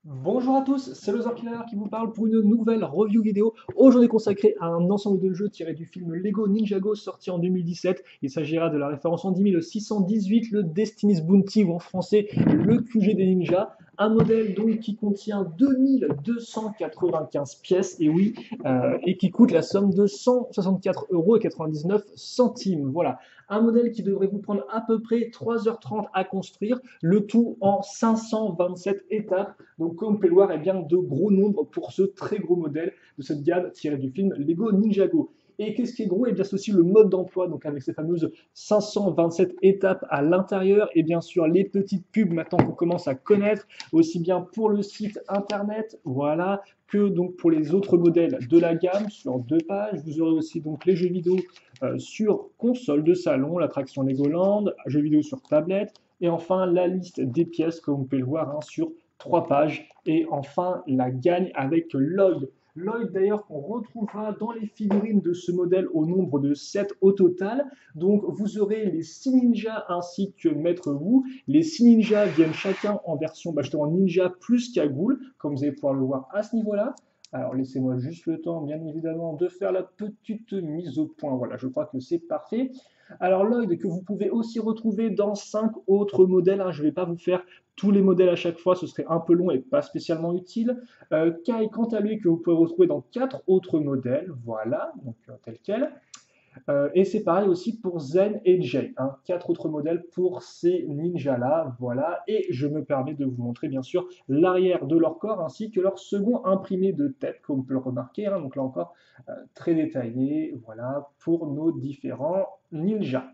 Bonjour à tous, c'est le Killer qui vous parle pour une nouvelle review vidéo. Aujourd'hui consacrée à un ensemble de jeux tiré du film Lego Ninjago sorti en 2017. Il s'agira de la référence en 10618, le Destiny's Bounty ou en français le QG des ninjas. Un modèle donc qui contient 2295 pièces, et oui, et qui coûte la somme de 164,99 €. Voilà, un modèle qui devrait vous prendre à peu près 3h30 à construire, le tout en 527 étapes. Donc, comme vous pouvez le voir, eh bien, de gros nombres pour ce très gros modèle de cette gamme tirée du film Lego Ninjago. Et qu'est-ce qui est gros? Et bien, c'est aussi le mode d'emploi, donc avec ces fameuses 527 étapes à l'intérieur, et bien sûr les petites pubs maintenant qu'on commence à connaître, aussi bien pour le site internet, voilà, que donc pour les autres modèles de la gamme sur 2 pages. Vous aurez aussi donc les jeux vidéo sur console de salon, l'attraction Legoland, jeux vidéo sur tablette, et enfin la liste des pièces, comme vous pouvez le voir, hein, sur 3 pages. Et enfin, la gagne avec Lloyd. Lloyd, d'ailleurs, qu'on retrouvera dans les figurines de ce modèle au nombre de 7 au total. Donc, vous aurez les 6 ninjas ainsi que Maître Wu. Les 6 ninjas viennent chacun en version justement ninja plus cagoule, comme vous allez pouvoir le voir à ce niveau-là. Alors, laissez-moi juste le temps, bien évidemment, de faire la petite mise au point. Voilà, je crois que c'est parfait. Alors, Lloyd, que vous pouvez aussi retrouver dans 5 autres modèles, hein. Je ne vais pas vous faire tous les modèles à chaque fois, ce serait un peu long et pas spécialement utile. Kai, quant à lui, que vous pouvez retrouver dans 4 autres modèles, voilà, donc tel quel. Et c'est pareil aussi pour Zen et Jay, hein, 4 autres modèles pour ces ninjas-là, voilà. Et je me permets de vous montrer bien sûr l'arrière de leur corps ainsi que leur second imprimé de tête, comme on peut le remarquer, hein. Donc là encore, très détaillé, voilà, pour nos différents ninjas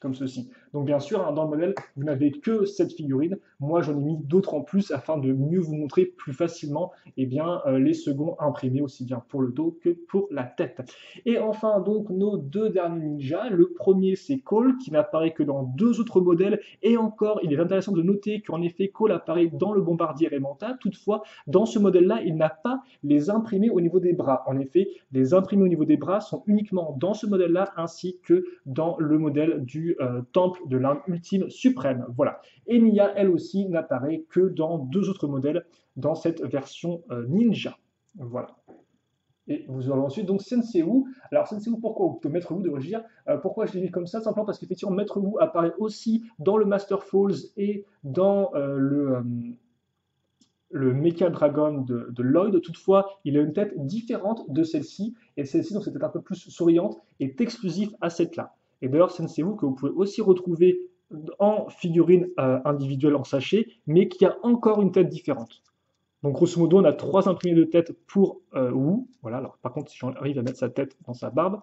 comme ceci. Donc bien sûr, hein, dans le modèle, vous n'avez que cette figurine. Moi, j'en ai mis d'autres en plus afin de mieux vous montrer plus facilement les seconds imprimés, aussi bien pour le dos que pour la tête. Et enfin, donc, nos 2 derniers ninjas. Le premier, c'est Cole, qui n'apparaît que dans 2 autres modèles. Et encore, il est intéressant de noter qu'en effet, Cole apparaît dans le bombardier Raymanta. Toutefois, dans ce modèle-là, il n'a pas les imprimés au niveau des bras. En effet, les imprimés au niveau des bras sont uniquement dans ce modèle-là, ainsi que dans le modèle du temple de l'âme ultime suprême. Voilà. Et Nia, elle aussi, n'apparaît que dans 2 autres modèles dans cette version ninja. Voilà. Et vous aurez ensuite donc Sensei Wu. Alors Sensei Wu, pourquoi ou Maître Wu, devrais-je dire. Pourquoi je l'ai mis comme ça? Simplement parce qu'effectivement Maître Wu apparaît aussi dans le Master Falls et dans le Mecha Dragon de Lloyd. Toutefois, il a une tête différente de celle-ci, et celle-ci, donc cette tête un peu plus souriante, est exclusive à cette-là. Et d'ailleurs, Sensei-Wu, que vous pouvez aussi retrouver en figurine individuelle en sachet, mais qui a encore une tête différente. Donc, grosso modo, on a 3 imprimés de tête pour Wu. Voilà, alors par contre, si j'arrive à mettre sa tête dans sa barbe,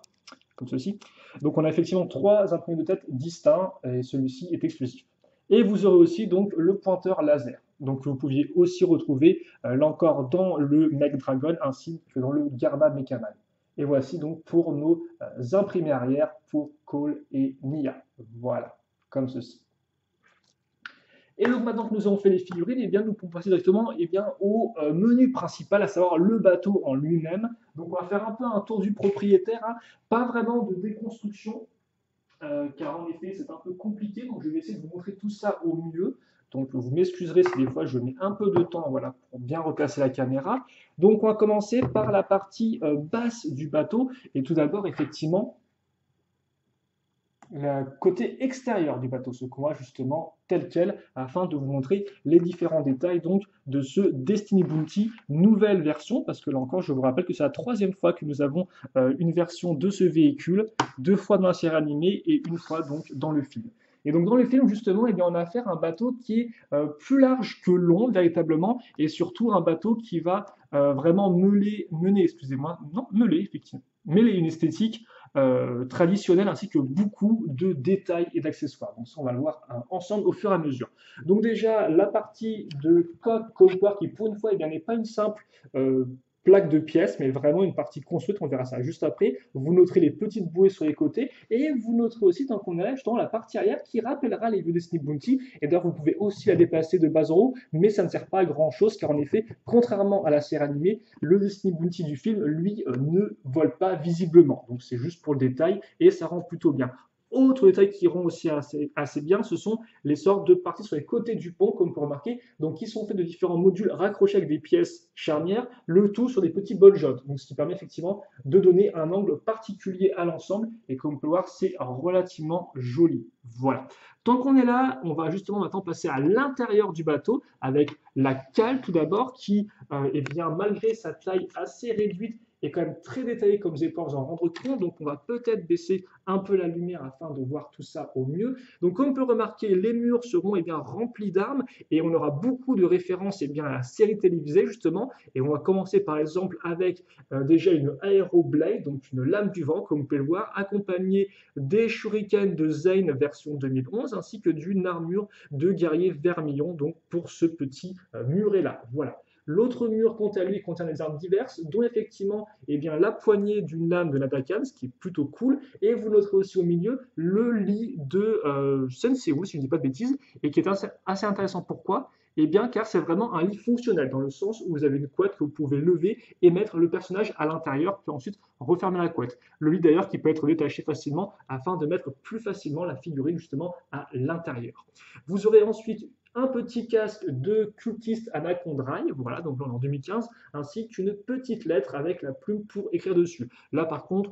comme ceci. Donc, on a effectivement 3 imprimés de tête distincts, et celui-ci est exclusif. Et vous aurez aussi donc le pointeur laser. Donc, vous pouviez aussi retrouver là encore dans le Mech Dragon ainsi que dans le Garba Mechaman. Et voici donc pour nos imprimés arrière pour Cole et Nia. Voilà, comme ceci. Et donc maintenant que nous avons fait les figurines, eh bien, nous pouvons passer directement au menu principal, à savoir le bateau en lui-même. Donc on va faire un peu un tour du propriétaire, hein. Pas vraiment de déconstruction, car en effet c'est un peu compliqué, donc je vais essayer de vous montrer tout ça au mieux. Donc vous m'excuserez si des fois je mets un peu de temps, voilà, pour bien replacer la caméra. Donc on va commencer par la partie basse du bateau, et tout d'abord effectivement le côté extérieur du bateau, ce qu'on voit justement tel quel, afin de vous montrer les différents détails donc de ce Destiny Bounty nouvelle version, parce que là encore, je vous rappelle que c'est la 3e fois que nous avons une version de ce véhicule, 2 fois dans la série animée et 1 fois donc dans le film. Et donc dans le film, justement, eh bien, on a affaire à un bateau qui est plus large que long, véritablement, et surtout un bateau qui va vraiment mener, excusez-moi, non, meuler, effectivement, mêler une esthétique traditionnelle ainsi que beaucoup de détails et d'accessoires. Donc ça, on va le voir ensemble au fur et à mesure. Donc déjà, la partie de coque comptoir qui, pour une fois, eh bien, n'est pas une simple plaque de pièces, mais vraiment une partie construite, on verra ça juste après. Vous noterez les petites bouées sur les côtés, et vous noterez aussi, tant qu'on est là, justement, la partie arrière qui rappellera les vieux Destiny Bounty, et d'ailleurs, vous pouvez aussi la déplacer de bas en haut, mais ça ne sert pas à grand chose, car en effet, contrairement à la série animée, le Destiny Bounty du film, lui, ne vole pas visiblement. Donc c'est juste pour le détail, et ça rend plutôt bien. Autre détail qui rend aussi assez bien, ce sont les sortes de parties sur les côtés du pont, comme vous pouvez remarquer, donc qui sont faits de différents modules raccrochés avec des pièces charnières, le tout sur des petits bols jaunes, donc ce qui permet effectivement de donner un angle particulier à l'ensemble, et comme on peut voir, c'est relativement joli. Voilà. Tant qu'on est là, on va justement maintenant passer à l'intérieur du bateau, avec la cale tout d'abord, qui, eh bien, malgré sa taille assez réduite, est quand même très détaillée, comme vous allez pouvoir vous en rendre compte. Donc, on va peut-être baisser un peu la lumière afin de voir tout ça au mieux. Donc, comme on peut remarquer, les murs seront bien remplis d'armes et on aura beaucoup de références bien, à la série télévisée, justement. Et on va commencer par exemple avec déjà une Aeroblade, donc une lame du vent, comme vous pouvez le voir, accompagnée des shurikens de Zane version 2011, ainsi que d'une armure de guerrier vermillon, donc pour ce petit muret-là. Voilà. L'autre mur, quant à lui, contient des armes diverses, dont effectivement la poignée d'une lame de Natakan, ce qui est plutôt cool. Et vous noterez aussi au milieu le lit de Sensewu, si je ne dis pas de bêtises, et qui est assez intéressant. Pourquoi? Eh bien, car c'est vraiment un lit fonctionnel, dans le sens où vous avez une couette que vous pouvez lever et mettre le personnage à l'intérieur, puis ensuite refermer la couette. Le lit d'ailleurs qui peut être détaché facilement afin de mettre plus facilement la figurine justement à l'intérieur. Vous aurez ensuite un petit casque de cultiste Anacondrail, voilà, donc en 2015, ainsi qu'une petite lettre avec la plume pour écrire dessus. Là, par contre,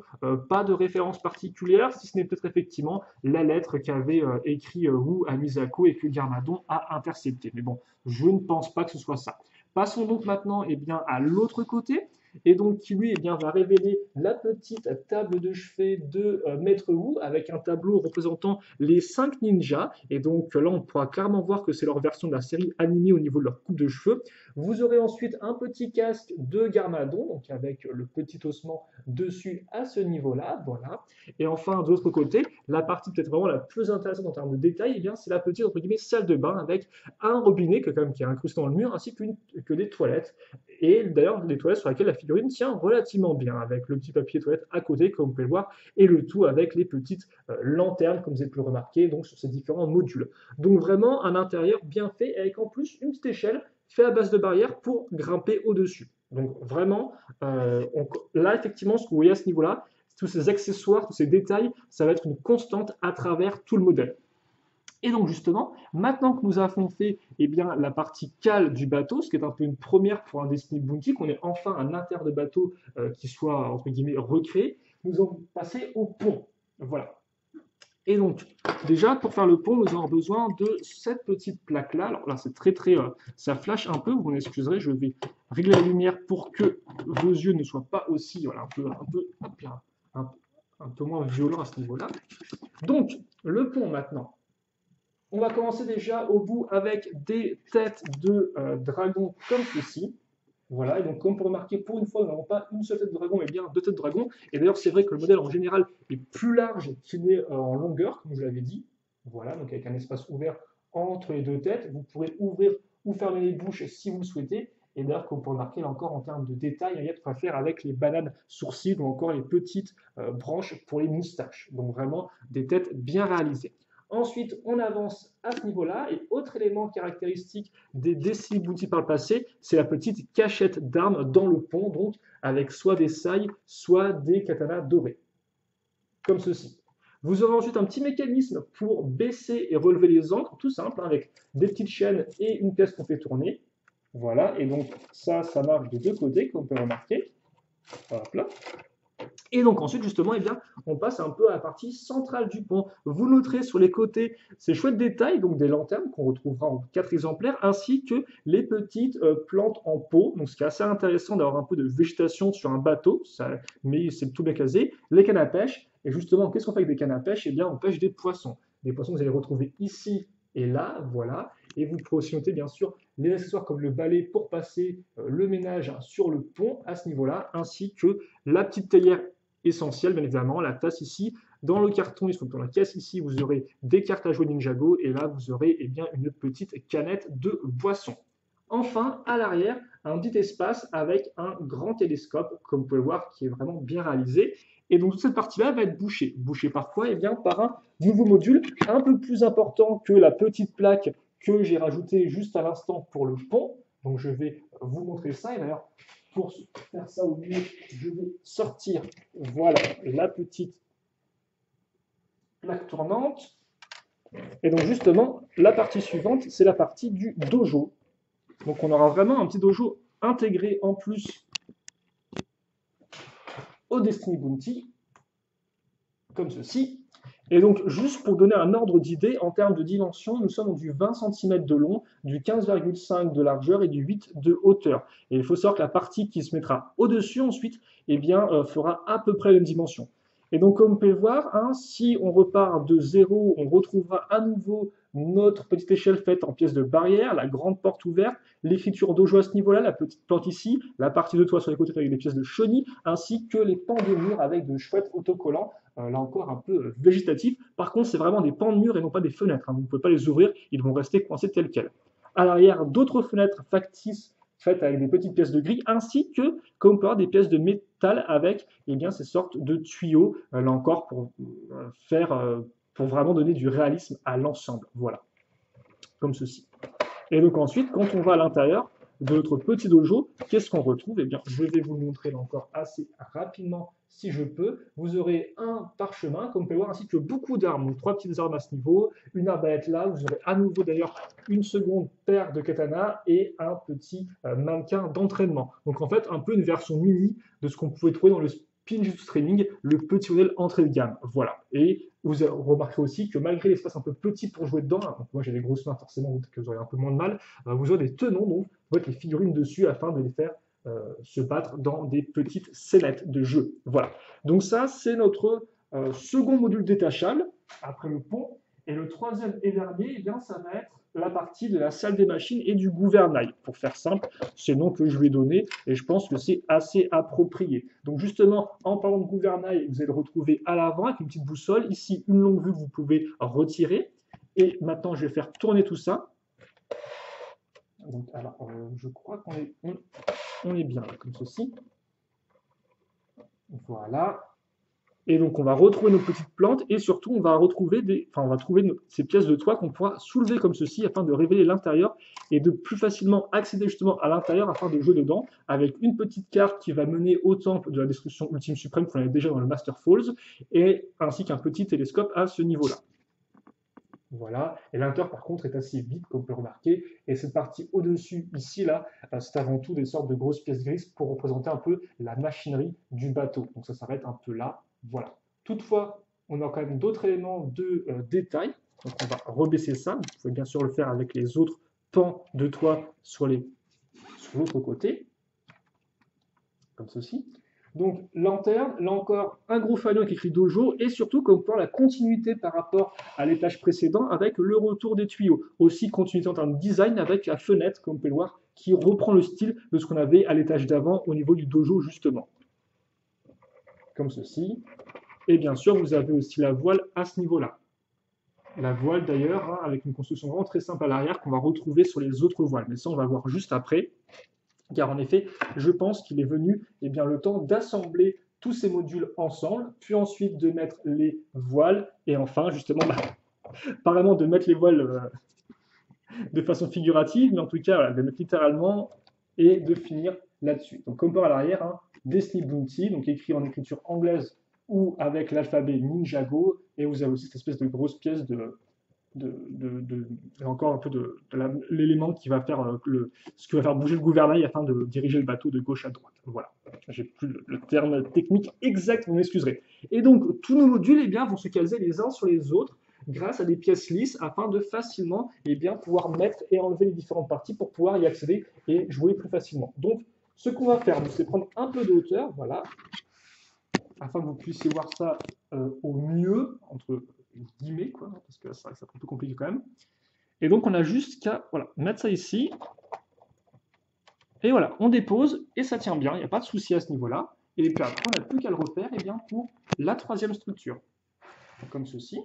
pas de référence particulière, si ce n'est peut-être effectivement la lettre qu'avait écrit Wu à Misako et que Garmadon a interceptée. Mais bon, je ne pense pas que ce soit ça. Passons donc maintenant à l'autre côté, et donc qui lui va révéler la petite table de chevet de Maître Wu avec un tableau représentant les 5 ninjas. Et donc là, on pourra clairement voir que c'est leur version de la série animée au niveau de leur coupe de cheveux. Vous aurez ensuite un petit casque de Garmadon, donc avec le petit ossement dessus à ce niveau-là. Voilà. Et enfin, de l'autre côté, la partie peut-être vraiment la plus intéressante en termes de détails, c'est la petite entre guillemets salle de bain avec un robinet qui est incrusté dans le mur, ainsi que des toilettes. Et d'ailleurs, des toilettes sur lesquelles la figurine tient relativement bien, avec le petit papier toilette à côté, comme vous pouvez le voir, et le tout avec les petites lanternes, comme vous avez pu le remarquer, donc sur ces différents modules. Donc vraiment un intérieur bien fait, avec en plus une petite échelle faite à base de barrières pour grimper au-dessus. Donc vraiment, là effectivement, ce que vous voyez à ce niveau-là, tous ces accessoires, tous ces détails, ça va être une constante à travers tout le modèle. Et donc justement, maintenant que nous avons fait la partie cale du bateau, ce qui est un peu une première pour un Destiny Bounty, qu'on ait enfin un intérieur de bateau qui soit entre guillemets recréé, nous allons passer au pont. Voilà. Et donc, déjà, pour faire le pont, nous avons besoin de cette petite plaque-là. Alors là, c'est très, ça flash un peu, vous m'en excuserez, je vais régler la lumière pour que vos yeux ne soient pas aussi, voilà, un peu moins violents à ce niveau-là. Donc, le pont maintenant. On va commencer déjà au bout avec des têtes de dragon comme ceci. Voilà, et donc comme pour remarquer, pour une fois, nous n'avons pas une seule tête de dragon, mais bien deux têtes de dragon. Et d'ailleurs, c'est vrai que le modèle en général est plus large qu'il n'est en longueur, comme je l'avais dit. Voilà, donc avec un espace ouvert entre les deux têtes. Vous pourrez ouvrir ou fermer les bouches si vous le souhaitez. Et d'ailleurs, comme pour remarquer, là encore en termes de détail, il y a de quoi faire avec les bananes sourcils ou encore les petites branches pour les moustaches. Donc vraiment des têtes bien réalisées. Ensuite, on avance à ce niveau-là. Et autre élément caractéristique des Destiny Bounty par le passé, c'est la petite cachette d'armes dans le pont, donc avec soit des sailles, soit des katanas dorés, comme ceci. Vous aurez ensuite un petit mécanisme pour baisser et relever les ancres, tout simple, avec des petites chaînes et une pièce qu'on fait tourner. Voilà, et donc ça marche de deux côtés, comme on peut remarquer. Voilà. Et donc ensuite, justement, on passe un peu à la partie centrale du pont. Vous noterez sur les côtés ces chouettes détails, donc des lanternes qu'on retrouvera en 4 exemplaires, ainsi que les petites plantes en pot. Donc ce qui est assez intéressant d'avoir un peu de végétation sur un bateau, mais c'est tout bien casé. Les cannes à pêche. Et justement, qu'est-ce qu'on fait avec des cannes à pêche? On pêche des poissons. Des poissons que vous allez retrouver ici et là, voilà. Et vous pourrez aussi noter, bien sûr, les accessoires comme le balai pour passer le ménage sur le pont à ce niveau-là, ainsi que la petite théière essentielle, bien évidemment, la tasse ici. Dans le carton, ils sont dans la caisse ici, vous aurez des cartes à jouer Ninjago, et là, vous aurez une petite canette de boisson. Enfin, à l'arrière, un petit espace avec un grand télescope, comme vous pouvez le voir, qui est vraiment bien réalisé. Et donc, toute cette partie-là va être bouchée. Bouchée par quoi? Par un nouveau module un peu plus important que la petite plaque que j'ai rajoutée juste à l'instant pour le pont. Donc, je vais vous montrer ça. Et d'ailleurs, pour faire ça au mieux, je vais sortir, voilà, la petite plaque tournante. Et donc justement, la partie suivante, c'est la partie du dojo. Donc on aura vraiment un petit dojo intégré en plus au Destiny Bounty, comme ceci. Et donc, juste pour donner un ordre d'idée, en termes de dimension, nous sommes du 20 cm de long, du 15,5 de largeur et du 8 de hauteur. Et il faut savoir que la partie qui se mettra au-dessus ensuite, eh bien, fera à peu près la même dimension. Et donc, comme vous pouvez le voir, hein, si on repart de zéro, on retrouvera à nouveau notre petite échelle faite en pièces de barrière, la grande porte ouverte, l'écriture dojo à ce niveau-là, la petite porte ici, la partie de toit sur les côtés avec des pièces de chenille, ainsi que les pans de mur avec de chouettes autocollants, là encore un peu végétatifs. Par contre, c'est vraiment des pans de mur et non pas des fenêtres, hein. Vous ne pouvez pas les ouvrir, ils vont rester coincés tels quels. À l'arrière, d'autres fenêtres factices faites avec des petites pièces de gris, ainsi que, comme on peut avoir des pièces de métal avec eh bien, ces sortes de tuyaux, là encore pour pour vraiment donner du réalisme à l'ensemble. Voilà, comme ceci. Et donc ensuite, quand on va à l'intérieur de notre petit dojo, qu'est-ce qu'on retrouve? Eh bien, je vais vous le montrer là encore assez rapidement si je peux. Vous aurez un parchemin, comme vous pouvez voir, ainsi que beaucoup d'armes. Donc 3 petites armes à ce niveau, une arbalète là, vous aurez à nouveau d'ailleurs une seconde paire de katana et un petit mannequin d'entraînement. Donc en fait, un peu une version mini de ce qu'on pouvait trouver dans le Spinjitzu Training, le petit modèle entrée de gamme. Voilà. Et vous remarquerez aussi que malgré l'espace un peu petit pour jouer dedans, donc moi j'ai des grosses mains forcément, que vous aurez un peu moins de mal, vous aurez des tenons, donc vous mettez les figurines dessus afin de les faire se battre dans des petites scénettes de jeu. Voilà. Donc ça, c'est notre second module détachable, après le pont. Et le troisième et dernier, eh bien, ça va être la partie de la salle des machines et du gouvernail. Pour faire simple, c'est le nom que je lui ai donné et je pense que c'est assez approprié. Donc justement, en parlant de gouvernail, vous allez le retrouver à l'avant avec une petite boussole. Ici, une longue vue que vous pouvez retirer. Et maintenant, je vais faire tourner tout ça. Donc, alors, je crois on est bien comme ceci. Voilà. Et donc, on va retrouver nos petites plantes et surtout, on va retrouver ces pièces de toit qu'on pourra soulever comme ceci afin de révéler l'intérieur et de plus facilement accéder justement à l'intérieur afin de jouer dedans avec une petite carte qui va mener au temple de la destruction ultime suprême qu'on avait déjà dans le Master Falls et ainsi qu'un petit télescope à ce niveau-là. Voilà, et l'intérieur par contre est assez vide comme on peut le remarquer, et cette partie au-dessus, ici, là, c'est avant tout des sortes de grosses pièces grises pour représenter un peu la machinerie du bateau. Donc ça s'arrête un peu là, voilà. Toutefois, on a quand même d'autres éléments de détail, donc on va rebaisser ça, vous pouvez bien sûr le faire avec les autres pans de toit sur l'autre côté, comme ceci. Donc lanterne, là encore, un gros fanion avec écrit dojo, et surtout, comme pour la continuité par rapport à l'étage précédent, avec le retour des tuyaux. Aussi, continuité en termes de design avec la fenêtre, comme vous pouvez le voir, qui reprend le style de ce qu'on avait à l'étage d'avant au niveau du dojo, justement. Comme ceci. Et bien sûr, vous avez aussi la voile à ce niveau-là. La voile, d'ailleurs, hein, avec une construction vraiment très simple à l'arrière qu'on va retrouver sur les autres voiles. Mais ça, on va voir juste après. Car en effet, je pense qu'il est venu bien, le temps d'assembler tous ces modules ensemble, puis ensuite de mettre les voiles, et enfin, justement, pas vraiment de mettre les voiles de façon figurative, mais en tout cas, voilà, de mettre littéralement et de finir là-dessus. Donc, comme par à l'arrière, hein, Destiny Bounty, donc écrit en écriture anglaise ou avec l'alphabet Ninjago, et vous avez aussi cette espèce de grosse pièce encore un peu de l'élément qui va faire ce qui va faire bouger le gouvernail afin de diriger le bateau de gauche à droite. Voilà. J'ai plus le terme technique exact, vous m'excuserez. Et donc, tous nos modules eh bien, vont se caser les uns sur les autres grâce à des pièces lisses afin de facilement bien, pouvoir mettre et enlever les différentes parties pour pouvoir y accéder et jouer plus facilement. Donc, ce qu'on va faire, c'est prendre un peu de hauteur, voilà, afin que vous puissiez voir ça au mieux, entre guillemets, quoi, parce que c'est un peu compliqué quand même. Et donc, on a juste qu'à voilà, mettre ça ici. Et voilà, on dépose et ça tient bien, il n'y a pas de souci à ce niveau-là. Et puis après, on n'a plus qu'à le refaire bien, pour la troisième structure. Comme ceci.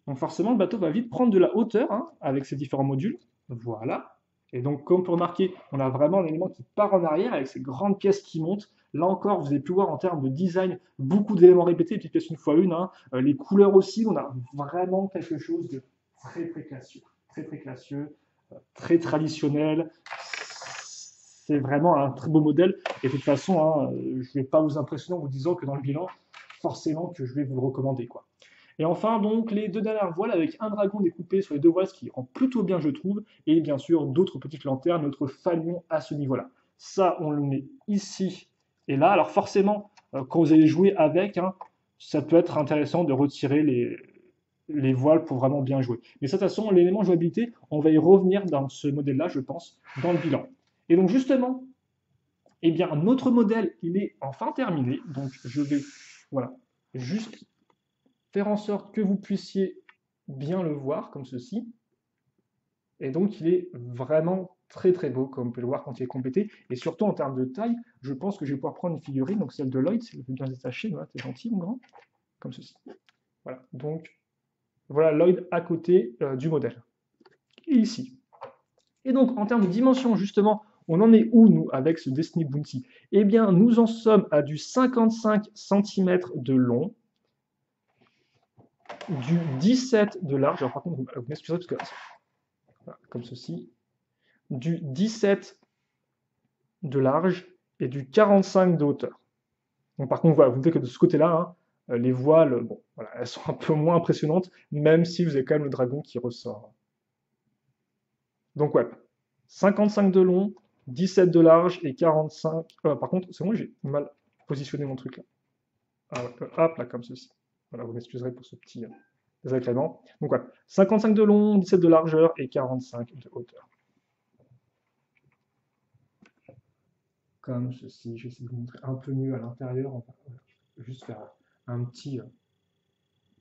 Donc forcément, le bateau va vite prendre de la hauteur hein, avec ces différents modules. Voilà. Et donc, comme on peut remarquer, on a vraiment un élément qui part en arrière avec ces grandes pièces qui montent. Là encore, vous avez pu voir en termes de design beaucoup d'éléments répétés, petites pièces une fois une. Hein. Les couleurs aussi, on a vraiment quelque chose de très très classieux. Très très classieux, très traditionnel. C'est vraiment un très beau modèle. Et de toute façon, hein, je ne vais pas vous impressionner en vous disant que dans le bilan, forcément que je vais vous le recommander, quoi. Et enfin, donc, les deux dernières voiles avec un dragon découpé sur les deux voiles, ce qui rend plutôt bien, je trouve, et bien sûr, d'autres petites lanternes, notre fanion à ce niveau-là. Ça, on le met ici et là. Alors forcément, quand vous allez jouer avec, hein, ça peut être intéressant de retirer les voiles pour vraiment bien jouer. Mais de toute façon, l'élément jouabilité, on va y revenir dans ce modèle-là, je pense, dans le bilan. Et donc justement, eh bien, notre modèle, il est enfin terminé. Donc je vais, voilà, juste faire en sorte que vous puissiez bien le voir comme ceci. Et donc, il est vraiment très très beau, comme on peut le voir quand il est complété. Et surtout en termes de taille, je pense que je vais pouvoir prendre une figurine, donc celle de Lloyd, si vous pouvez bien détacher, voilà, t'es gentil, mon grand, comme ceci. Voilà, donc voilà Lloyd à côté du modèle. Et ici. Et donc, en termes de dimension, justement, on en est où, nous, avec ce Destiny Bounty? Eh bien, nous en sommes à du 55 cm de long, du 17 de large. Alors, par contre, vous m'excuserez parce que voilà, comme ceci, du 17 de large et du 45 de hauteur. Donc, par contre, voilà, vous voyez que de ce côté-là, hein, les voiles, bon, voilà, elles sont un peu moins impressionnantes, même si vous avez quand même le dragon qui ressort. Donc, ouais, 55 de long, 17 de large et 45. Par contre, c'est moi, j'ai mal positionné mon truc là. Ah, ouais, hop, là, comme ceci. Voilà, vous m'excuserez pour ce petit désagrément. Donc, ouais, 55 de long, 17 de largeur et 45 de hauteur. Comme ceci. Je vais essayer de vous montrer un peu mieux à l'intérieur. On va juste faire un petit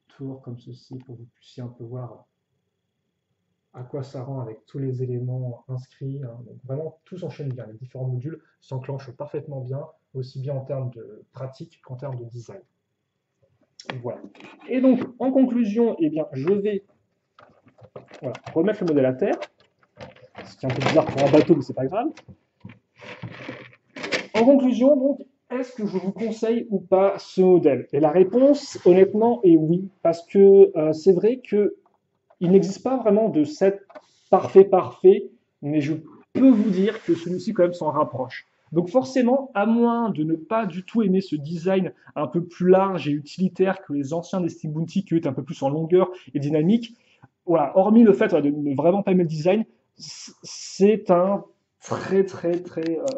tour comme ceci pour que vous puissiez un peu voir à quoi ça rend avec tous les éléments inscrits. Hein. Donc vraiment, tout s'enchaîne bien. Les différents modules s'enclenchent parfaitement bien, aussi bien en termes de pratique qu'en termes de design. Voilà. Et donc, en conclusion, eh bien, je vais voilà, remettre le modèle à terre, ce qui est un peu bizarre pour un bateau, mais c'est pas grave. En conclusion, donc, est-ce que je vous conseille ou pas ce modèle? Et la réponse, honnêtement, est oui, parce que c'est vrai que il n'existe pas vraiment de set parfait, mais je peux vous dire que celui-ci quand même s'en rapproche. Donc forcément, à moins de ne pas du tout aimer ce design un peu plus large et utilitaire que les anciens Destiny Bounty qui étaient un peu plus en longueur et dynamique, voilà, hormis le fait de ne vraiment pas aimer le design, c'est un très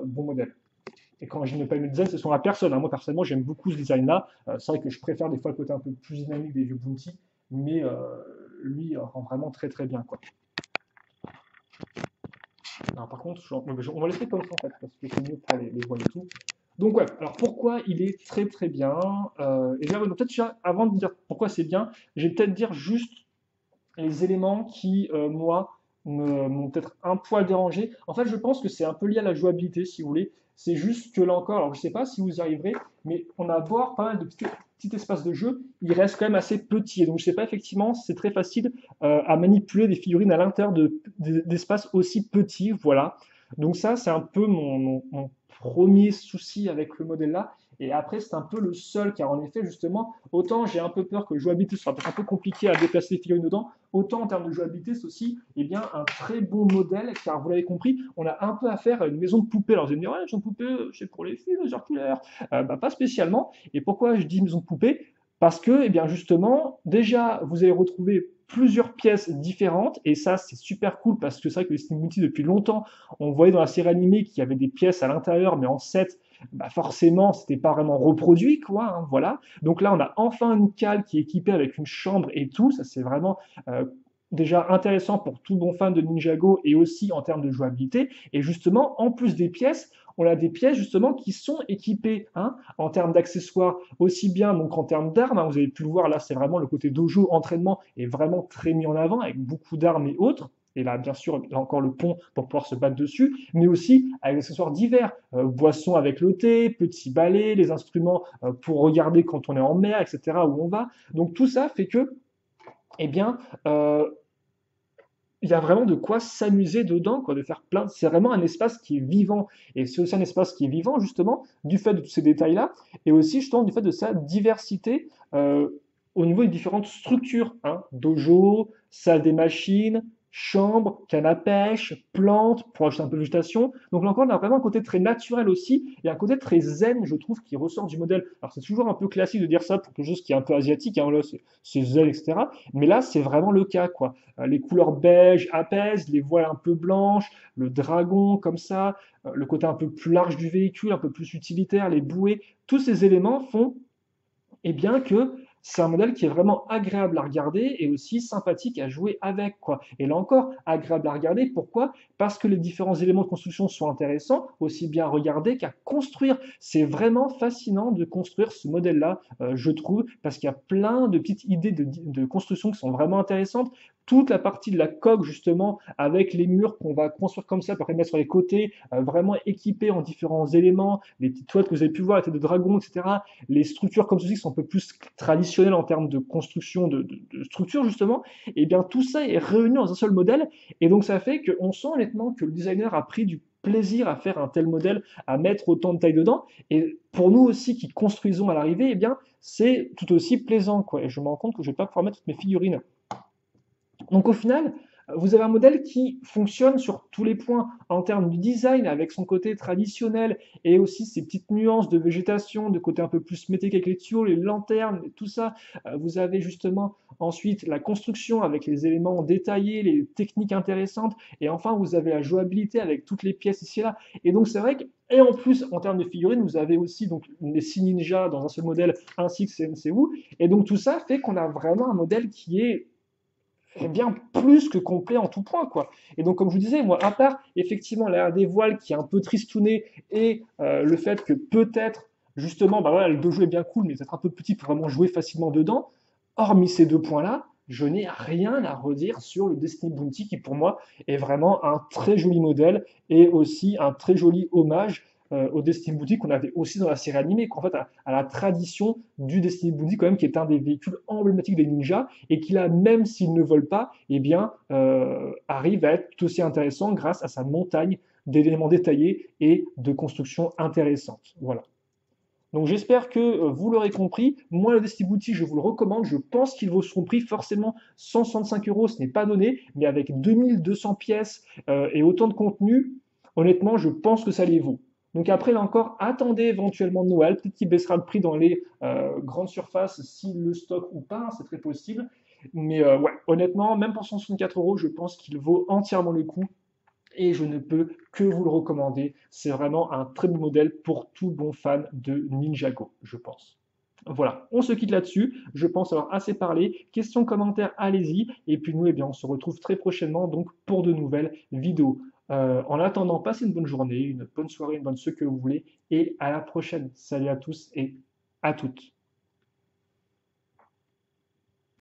bon modèle. Et quand je n'ai pas aimé le design, c'est sur la personne. Hein. Moi, personnellement, j'aime beaucoup ce design-là. C'est vrai que je préfère des fois le côté un peu plus dynamique des vieux Bounty, mais lui rend vraiment très bien. Quoi. Alors, par contre, on va laisser comme ça, en fait, parce que c'est mieux pour les voiles et tout. Donc, ouais, alors pourquoi il est très bien et peut-être déjà, avant de dire pourquoi c'est bien, je vais peut-être dire juste les éléments qui, moi, m'ont peut-être un poil dérangé. En fait, je pense que c'est un peu lié à la jouabilité, si vous voulez. C'est juste que là encore, alors je ne sais pas si vous y arriverez, mais on a à voir pas mal de petits espaces de jeu, il reste quand même assez petit. Et donc je ne sais pas effectivement si c'est très facile à manipuler des figurines à l'intérieur d'espaces aussi petits. Voilà. Donc ça, c'est un peu mon premier souci avec le modèle-là. Et après, c'est un peu le seul, car en effet, justement, autant j'ai un peu peur que la jouabilité soit un peu compliqué à déplacer les figurines dedans, autant en termes de jouabilité, c'est aussi eh bien, un très bon modèle, car vous l'avez compris, on a un peu affaire à une maison de poupée. Alors vous allez me dire, ouais, maison de poupée, c'est pour les filles, les circulaires. Pas spécialement. Et pourquoi je dis maison de poupée? Parce que, eh bien, justement, déjà, vous allez retrouver plusieurs pièces différentes, et ça, c'est super cool, parce que c'est vrai que les Steam Multi, depuis longtemps, on voyait dans la série animée qu'il y avait des pièces à l'intérieur, mais en set, bah forcément, c'était pas vraiment reproduit, quoi, hein, voilà. Donc là, on a enfin une cale qui est équipée avec une chambre et tout, ça c'est vraiment déjà intéressant pour tout bon fan de Ninjago et aussi en termes de jouabilité. Et justement, en plus des pièces, on a des pièces justement qui sont équipées hein, en termes d'accessoires, aussi bien donc en termes d'armes. Hein, vous avez pu le voir là, c'est vraiment le côté dojo entraînement est vraiment très mis en avant avec beaucoup d'armes et autres. Et là, bien sûr, il y a encore le pont pour pouvoir se battre dessus, mais aussi avec des accessoires divers, boissons avec le thé, petits balais, les instruments pour regarder quand on est en mer, etc., où on va. Donc tout ça fait que, eh bien, il y a vraiment de quoi s'amuser dedans, quoi, de faire plein. C'est vraiment un espace qui est vivant. Et c'est aussi un espace qui est vivant, justement, du fait de tous ces détails-là, et aussi, justement, du fait de sa diversité au niveau des différentes structures. Hein, dojo, salle des machines, chambre, canne à pêche, plantes, pour ajouter un peu de végétation. Donc là encore, on a vraiment un côté très naturel aussi et un côté très zen, je trouve, qui ressort du modèle. Alors c'est toujours un peu classique de dire ça pour quelque chose qui est un peu asiatique, hein, là c'est zen, etc. Mais là, c'est vraiment le cas, quoi. Les couleurs beige apaisent, les voiles un peu blanches, le dragon comme ça, le côté un peu plus large du véhicule, un peu plus utilitaire, les bouées, tous ces éléments font et bien que c'est un modèle qui est vraiment agréable à regarder et aussi sympathique à jouer avec, quoi. Et là encore, agréable à regarder, pourquoi? Parce que les différents éléments de construction sont intéressants, aussi bien à regarder qu'à construire. C'est vraiment fascinant de construire ce modèle-là, je trouve, parce qu'il y a plein de petites idées de construction qui sont vraiment intéressantes. Toute la partie de la coque, justement, avec les murs qu'on va construire comme ça, pour les mettre sur les côtés, vraiment équipés en différents éléments, les petites toiles que vous avez pu voir, la tête de dragon, etc. Les structures comme ceci qui sont un peu plus traditionnelles en termes de construction de structure justement, et bien tout ça est réuni dans un seul modèle, et donc ça fait qu'on sent honnêtement que le designer a pris du plaisir à faire un tel modèle, à mettre autant de taille dedans, et pour nous aussi qui construisons à l'arrivée, eh bien c'est tout aussi plaisant, quoi. Et je me rends compte que je vais pas pouvoir mettre toutes mes figurines. Donc au final, vous avez un modèle qui fonctionne sur tous les points en termes de design, avec son côté traditionnel et aussi ses petites nuances de végétation, de côté un peu plus métallique avec les tuyaux, les lanternes, et tout ça. Vous avez justement ensuite la construction avec les éléments détaillés, les techniques intéressantes, et enfin vous avez la jouabilité avec toutes les pièces ici et là. Et donc c'est vrai que et en plus, en termes de figurines, vous avez aussi donc les 6 ninjas dans un seul modèle, ainsi que CNCU. Et donc tout ça fait qu'on a vraiment un modèle qui est bien plus que complet en tout point, quoi. Et donc, comme je vous disais, moi, à part effectivement l'air des voiles qui est un peu tristouné et le fait que peut-être, justement, bah voilà, le dojo est bien cool, mais peut-être un peu petit pour vraiment jouer facilement dedans, hormis ces deux points-là, je n'ai rien à redire sur le Destiny Bounty qui, pour moi, est vraiment un très joli modèle et aussi un très joli hommage au Destiny Bounty qu'on avait aussi dans la série animée, qu'en fait, à la tradition du Destiny Bounty, quand même, qui est un des véhicules emblématiques des ninjas et qui là, même s'il ne vole pas, eh bien, arrive à être tout aussi intéressant grâce à sa montagne d'éléments détaillés et de construction intéressantes. Voilà. Donc j'espère que vous l'aurez compris. Moi, le Destiny Booty, je vous le recommande. Je pense qu'il vaut son prix. Forcément, 165 euros, ce n'est pas donné. Mais avec 2200 pièces et autant de contenu, honnêtement, je pense que ça les vaut. Donc après, là encore, attendez éventuellement Noël. Peut-être qu'il baissera le prix dans les grandes surfaces s'il le stocke ou pas. Hein, c'est très possible. Mais ouais, honnêtement, même pour 164 euros, je pense qu'il vaut entièrement le coup et je ne peux que vous le recommander. C'est vraiment un très bon modèle pour tout bon fan de Ninjago, je pense. Voilà, on se quitte là-dessus. Je pense avoir assez parlé. Questions, commentaires, allez-y. Et puis nous, eh bien, on se retrouve très prochainement donc pour de nouvelles vidéos. En attendant, passez une bonne journée, une bonne soirée, une bonne ce que vous voulez. Et à la prochaine. Salut à tous et à toutes.